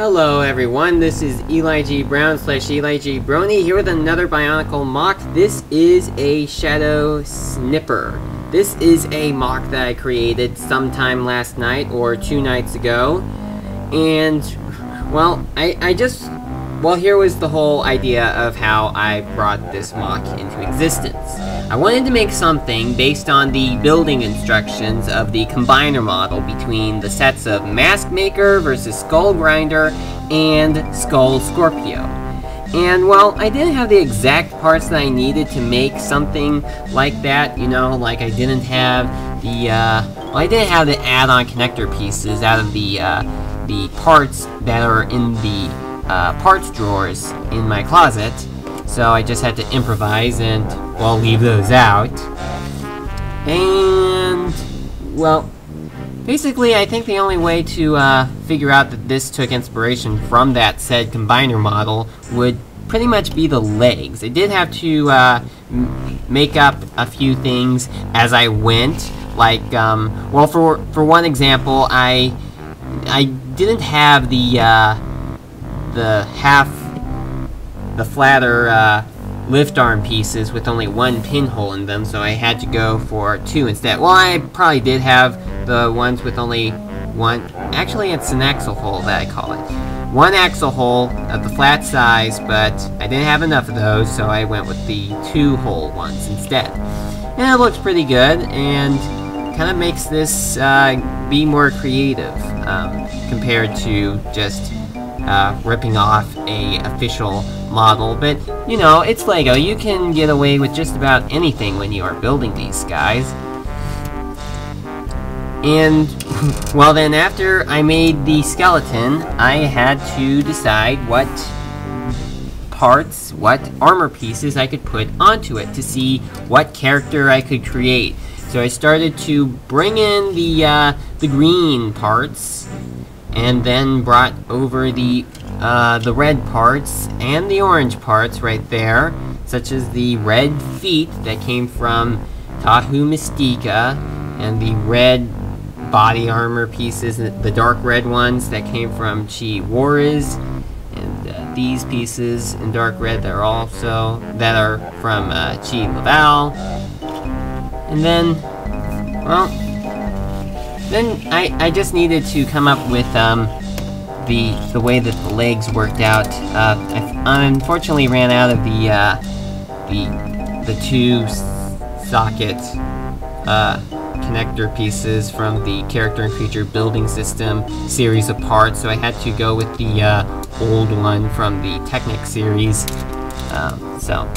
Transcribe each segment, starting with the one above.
Hello everyone, this is Eli G. Brown / Eli G. Brony here with another Bionicle MOC. This is a Shadow Snipper. This is a MOC that I created sometime last night or 2 nights ago. And, well, here was the whole idea of how I brought this MOC into existence. I wanted to make something based on the building instructions of the combiner model between the sets of Mask Maker versus Skull Grinder and Skull Scorpio. And, well, I didn't have the exact parts that I needed to make something like that, you know, like I didn't have the, I didn't have the add-on connector pieces out of the parts that are in the parts drawers in my closet, so I just had to improvise and, well, leave those out. And, well, basically I think the only way to figure out that this took inspiration from that said combiner model would pretty much be the legs. I did have to make up a few things as I went, like, well, for one example, I didn't have the flatter lift arm pieces with only one pinhole in them, so I had to go for 2 instead. Well, I probably did have the ones with only one. Actually, it's an axle hole that I call it. One axle hole of the flat size, but I didn't have enough of those, so I went with the 2-hole ones instead. And it looks pretty good, and kind of makes this be more creative compared to just ripping off a official model. But, you know, it's Lego. You can get away with just about anything when you are building these guys. And, well then, after I made the skeleton, I had to decide what parts, what armor pieces I could put onto it to see what character I could create. So I started to bring in the green parts, and then brought over the red parts and the orange parts right there, such as the red feet that came from Tahu Mystica, and the red body armor pieces, the dark red ones that came from Chi Juarez, and these pieces in dark red that are from Chi Laval. And then, well, then I just needed to come up with the way that the legs worked out. I unfortunately ran out of the 2-socket connector pieces from the character and creature building system series of parts, so I had to go with the old one from the Technic series. So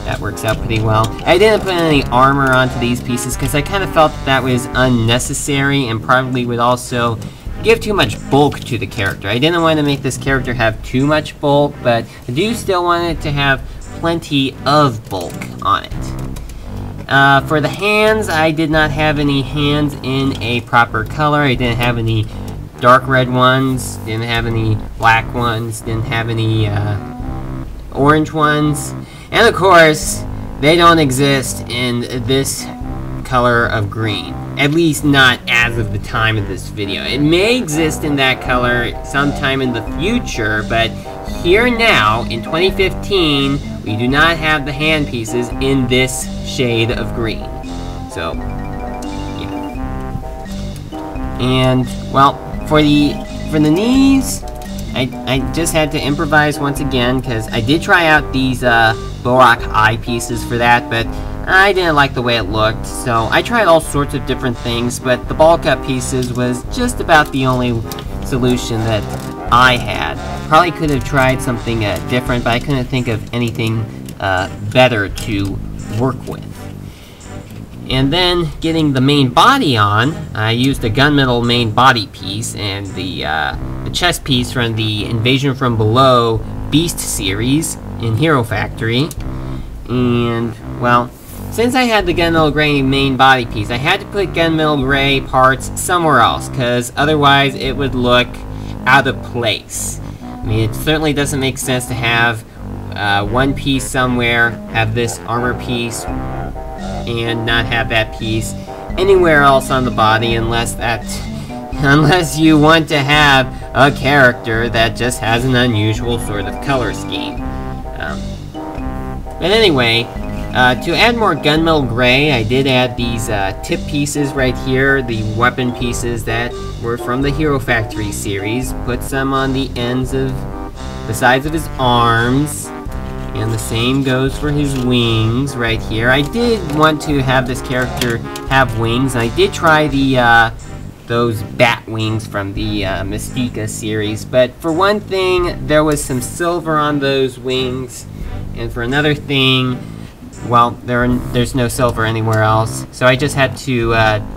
that works out pretty well. I didn't put any armor onto these pieces because I kind of felt that was unnecessary and probably would also give too much bulk to the character. I didn't want to make this character have too much bulk, but I do still want it to have plenty of bulk on it. For the hands, I did not have any hands in a proper color. I didn't have any dark red ones, didn't have any black ones, didn't have any orange ones. And of course, they don't exist in this color of green. At least not as of the time of this video. It may exist in that color sometime in the future, but here now, in 2015, we do not have the hand pieces in this shade of green. So, yeah. And, well, for the knees, I just had to improvise once again, because I did try out these Borak eye pieces for that, but I didn't like the way it looked, so I tried all sorts of different things, but the bulk up pieces was just about the only solution that I had. Probably could have tried something different, but I couldn't think of anything better to work with. And then, getting the main body on, I used a gunmetal main body piece and the chest piece from the Invasion from Below Beast series in Hero Factory. And, well, since I had the gunmetal gray main body piece, I had to put gunmetal gray parts somewhere else, because otherwise it would look out of place. I mean, it certainly doesn't make sense to have one piece somewhere, have this armor piece, and not have that piece anywhere else on the body, unless that unless you want to have a character that just has an unusual sort of color scheme. But anyway, to add more gunmetal gray, I did add these tip pieces right here, the weapon pieces that were from the Hero Factory series. Put some on the ends of the sides of his arms, and the same goes for his wings right here. I did want to have this character have wings. I did try the those bat wings from the Mystica series, but for one thing, there was some silver on those wings, and for another thing, well, there's no silver anywhere else, so I just had to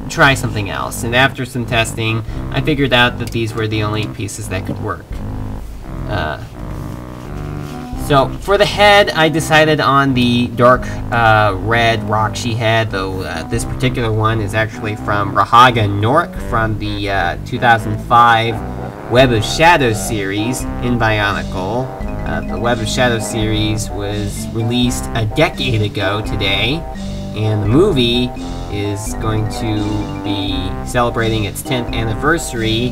try something else. And after some testing, I figured out that these were the only pieces that could work. So for the head, I decided on the dark red Roxy head, though this particular one is actually from Rahaga Nork from the 2005 Web of Shadows series in Bionicle. The Web of Shadows series was released a decade ago today, and the movie is going to be celebrating its 10th anniversary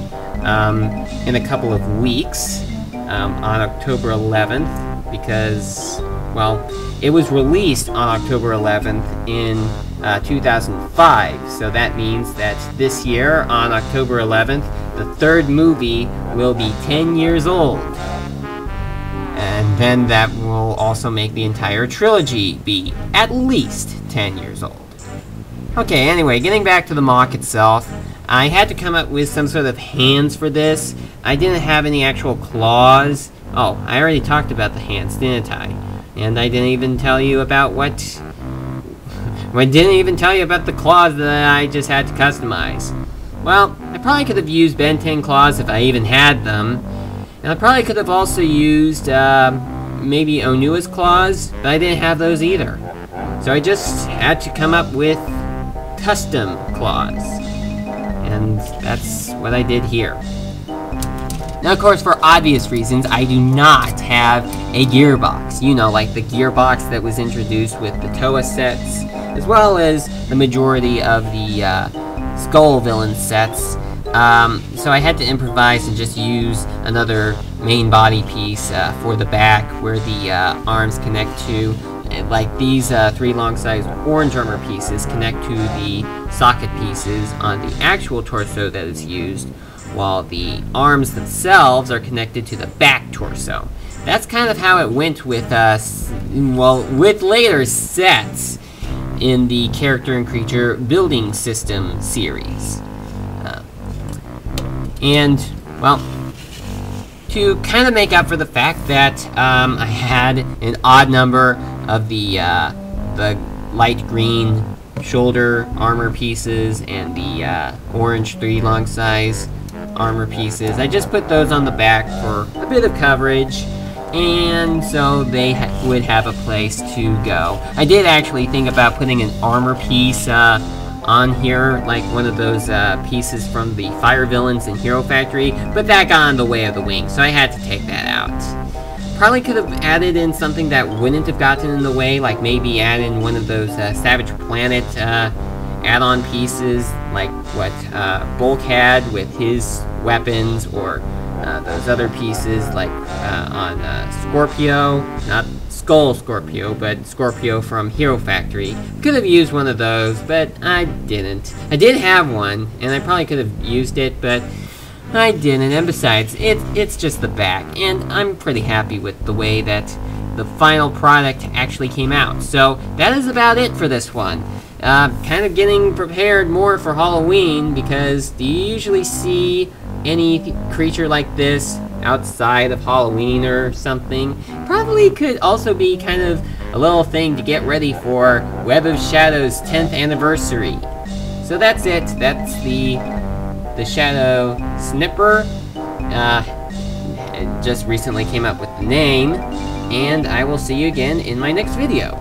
in a couple of weeks on October 11th. Because, well, it was released on October 11th in 2005, so that means that this year, on October 11th, the third movie will be 10 years old. And then that will also make the entire trilogy be at least 10 years old. Okay, anyway, getting back to the MOC itself, I had to come up with some sort of hands for this. I didn't have any actual claws. Oh, I already talked about the hands, didn't I? And I didn't even tell you about I didn't even tell you about the claws that I just had to customize. Well, I probably could have used Ben 10 claws if I even had them. And I probably could have also used, maybe Onua's claws, but I didn't have those either. So I just had to come up with custom claws. And that's what I did here. Now, of course, for obvious reasons, I do not have a gearbox. You know, like the gearbox that was introduced with the Toa sets, as well as the majority of the Skull Villain sets. So I had to improvise and just use another main body piece for the back where the arms connect to. Like these three long-sized orange armor pieces connect to the socket pieces on the actual torso that is used, while the arms themselves are connected to the back torso. That's kind of how it went with with later sets in the Character and Creature Building System series. And, well, to kind of make up for the fact that I had an odd number of the light green shoulder armor pieces and the orange 3 long size armor pieces, I just put those on the back for a bit of coverage, and so they would have a place to go. I did actually think about putting an armor piece on here, like one of those pieces from the Fire Villains in Hero Factory, but that got in the way of the wing, so I had to take that out. Probably could have added in something that wouldn't have gotten in the way, like maybe add in one of those Savage Planet add-on pieces, like what Bulk had with his weapons, or those other pieces like on Scorpio, not Skull Scorpio, but Scorpio from Hero Factory. Could have used one of those, but I didn't. I did have one, and I probably could have used it, but I didn't. And besides, it's just the back, and I'm pretty happy with the way that the final product actually came out. So that is about it for this one. Kind of getting prepared more for Halloween, because do you usually see any creature like this outside of Halloween or something? Probably could also be kind of a little thing to get ready for Web of Shadows 10th anniversary. So that's it. That's the Shadow Snipper. It just recently came up with the name, and I will see you again in my next video.